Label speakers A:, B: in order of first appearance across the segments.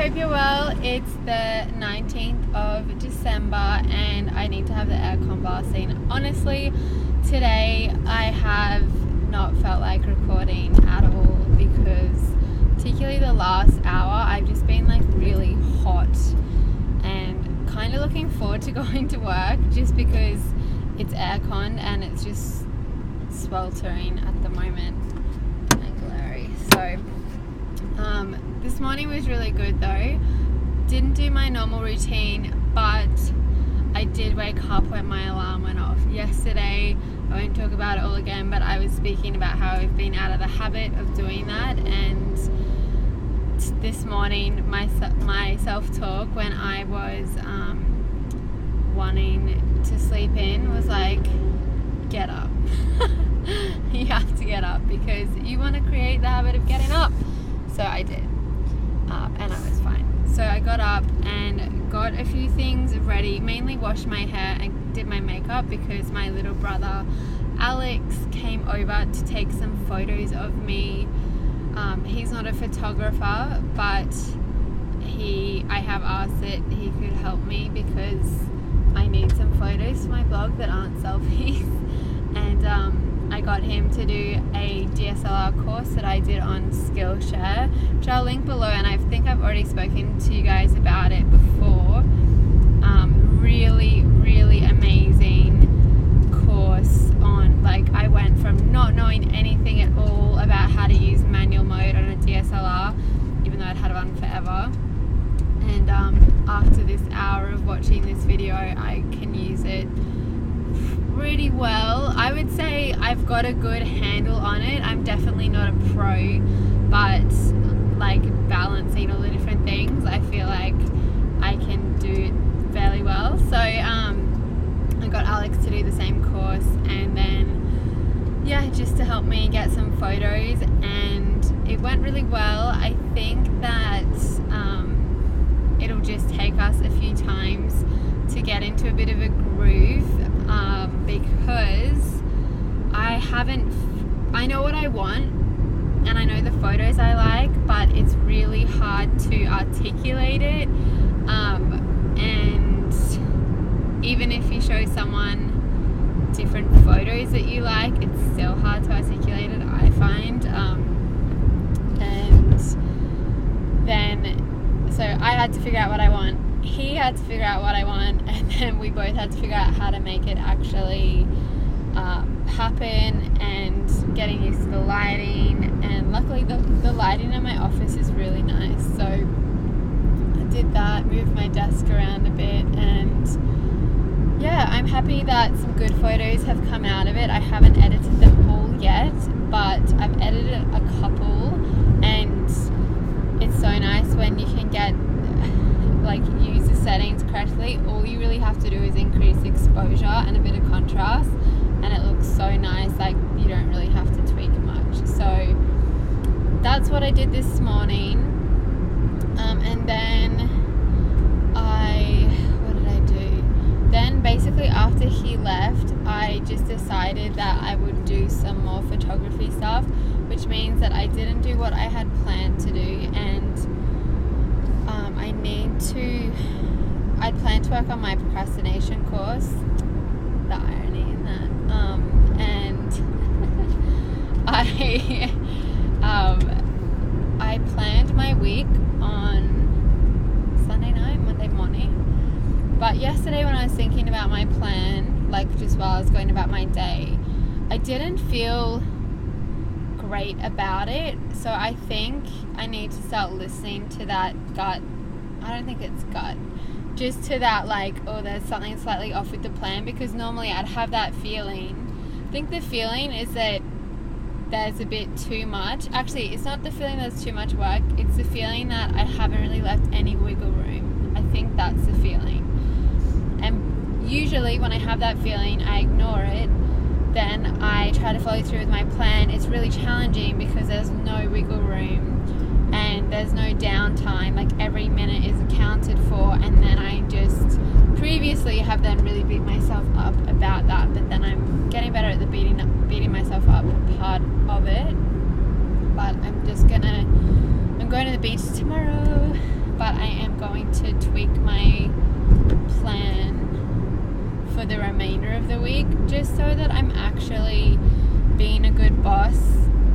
A: hope you're well. It's the 19th of December and I need to have the aircon blasting. Honestly, today I have not felt like recording at all because particularly the last hour I've just been like really hot and kind of looking forward to going to work just because it's aircon and it's just sweltering at the moment and glary. So this morning was really good though. Didn't do my normal routine, but I did wake up when my alarm went off. Yesterday, I won't talk about it all again, but I was speaking about how I've been out of the habit of doing that, and this morning my self-talk when I was wanting to sleep in was like, get up. You have to get up because you want to create the habit of getting up. So I did, and I was fine. So I got up and got a few things ready, mainly washed my hair and did my makeup because my little brother Alex came over to take some photos of me. He's not a photographer, but I have asked that he could help me because I need some photos for my blog that aren't selfies. And I got him to do a DSLR course that I did on Skillshare, which I'll link below, and I think I've already spoken to you guys about it before. Really, really amazing course on, like, I went from not knowing anything at all about how to use manual mode on a DSLR, even though I'd had one forever. And after this hour of watching this video, I can use it pretty well. I would say I've got a good handle on it. I'm definitely not a pro, but like balancing all the different things, I feel like I can do it fairly well. So I got Alex to do the same course, and then just to help me get some photos, and it went really well. I think that it'll just take us a few times to get into a bit of a groove, because I know what I want and I know the photos I like, but it's really hard to articulate it, and even if you show someone different photos that you like, it's still hard to articulate it, I find. And then so I had to figure out what I want, he had to figure out what I want, and then we both had to figure out how to make it actually happen, and getting used to the lighting. And luckily the lighting in my office is really nice, so I did that, moved my desk around a bit, and I'm happy that some good photos have come out of it. I haven't edited them all yet, but I've edited a couple, and it's so nice when you can get use the settings correctly. All you really have to do is increase exposure and a bit of contrast, and it looks so nice. Like, you don't really have to tweak much. So that's what I did this morning. And then what did I do? Then basically after he left, I just decided that I would do some more photography stuff, which means that I didn't do what I had planned to do, and I'd planned to work on my procrastination course. The irony in that. And I planned my week on Sunday night, Monday morning. But yesterday when I was thinking about my plan, just while I was going about my day, I didn't feel great about it. So I think I need to start listening to that gut. I don't think it's gut, just to that there's something slightly off with the plan, because normally I'd have that feeling. I think the feeling is that there's a bit too much. Actually, it's not the feeling there's too much work, it's the feeling that I haven't really left any wiggle room. I think that's the feeling. And usually when I have that feeling, I ignore it. Then I try to follow through with my plan. It's really challenging because there's no wiggle room and there's no downtime. Every minute is accounted for, and then I just previously have then really beat myself up about that, but then I'm getting better at the beating myself up part of it. But I'm going to the beach tomorrow, but but I am going to tweak my plan for the remainder of the week, just so that I'm actually being a good boss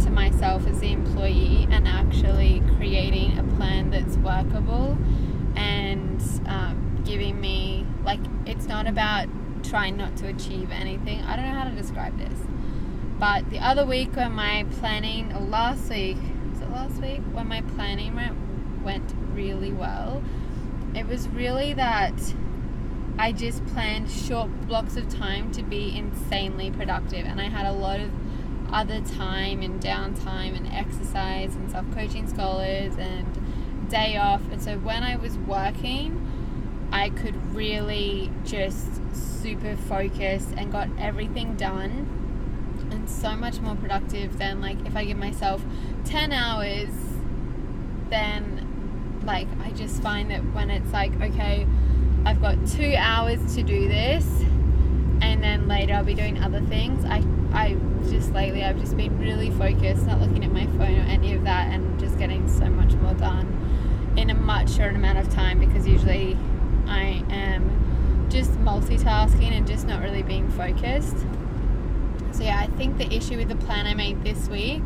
A: to myself as the employee and actually creating a plan that's workable and giving me, like, it's not about trying not to achieve anything. I don't know how to describe this, but the other week when my planning, or last week when my planning went really well, it was really that I just planned short blocks of time to be insanely productive, and I had a lot of other time and downtime and exercise and self-coaching scholars and day off, and so when I was working I could really just super focus and got everything done, and so much more productive than, like, if I give myself 10 hours, then, like, I just find that when it's like, okay, I've got 2 hours to do this, and then later I'll be doing other things, I just lately I've just been really focused, not looking at my phone or any of that, and just getting so much more done in a much shorter amount of time, because usually I am just multitasking and just not really being focused. So yeah, I think the issue with the plan I made this week,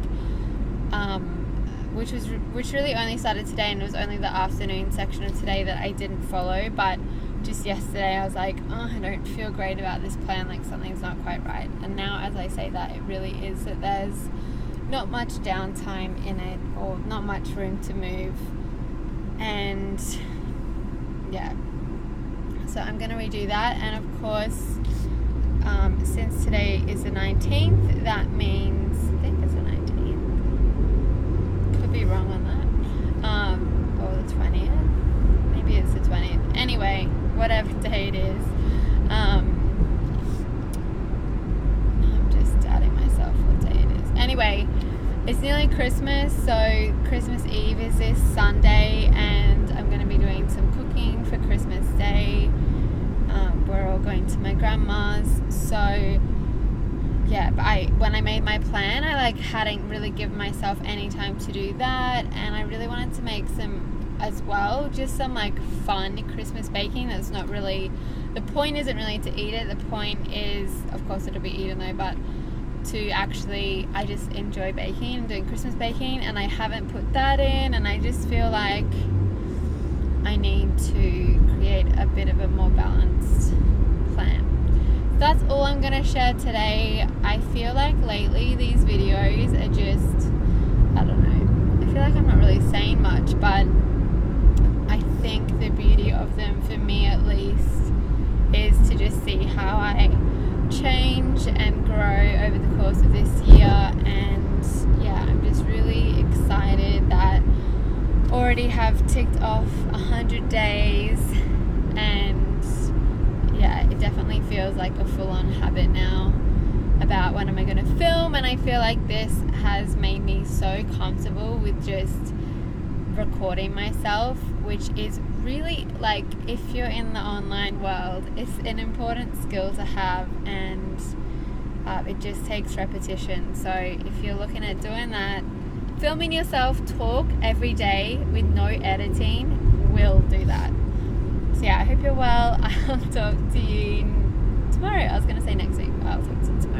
A: which really only started today, and it was only the afternoon section of today that I didn't follow, but just yesterday I was like, oh, I don't feel great about this plan, like something's not quite right. And now as I say that, it really is that there's not much downtime in it, or not much room to move. And yeah, so I'm going to redo that. And of course, since today is the 19th, that means, I think it's the 19th, could be wrong on that, or the 20th, maybe it's the 20th, anyway, whatever day it is, I'm just doubting myself what day it is. Anyway, it's nearly Christmas, so Christmas Eve is this Sunday, and I'm going to be doing some cooking for Christmas Day. We're all going to my grandma's, so yeah, but when I made my plan, I hadn't really given myself any time to do that, and I really wanted to make some as well, just some fun Christmas baking. That's not really, the point isn't really to eat it, the point is, of course it'll be eaten though, but to actually, I just enjoy baking and doing Christmas baking, and I haven't put that in, and I just feel like I need to create a bit of a more balanced plan. So that's all I'm going to share today. I feel like lately these videos are just, I don't know, I feel like I'm not really saying much, but I think the beauty of them, for me at least, is to just see how I change and grow over the course of this year. And yeah, I'm just really excited that already have ticked off 100 days, and yeah, it definitely feels like a full-on habit now about when am I going to film, and I feel like this has made me so comfortable with just recording myself, which is really, if you're in the online world, it's an important skill to have, and it just takes repetition. So if you're looking at doing that, filming yourself talk every day with no editing will do that. So yeah, I hope you're well. I'll talk to you tomorrow. I was going to say next week, but I'll talk to you tomorrow.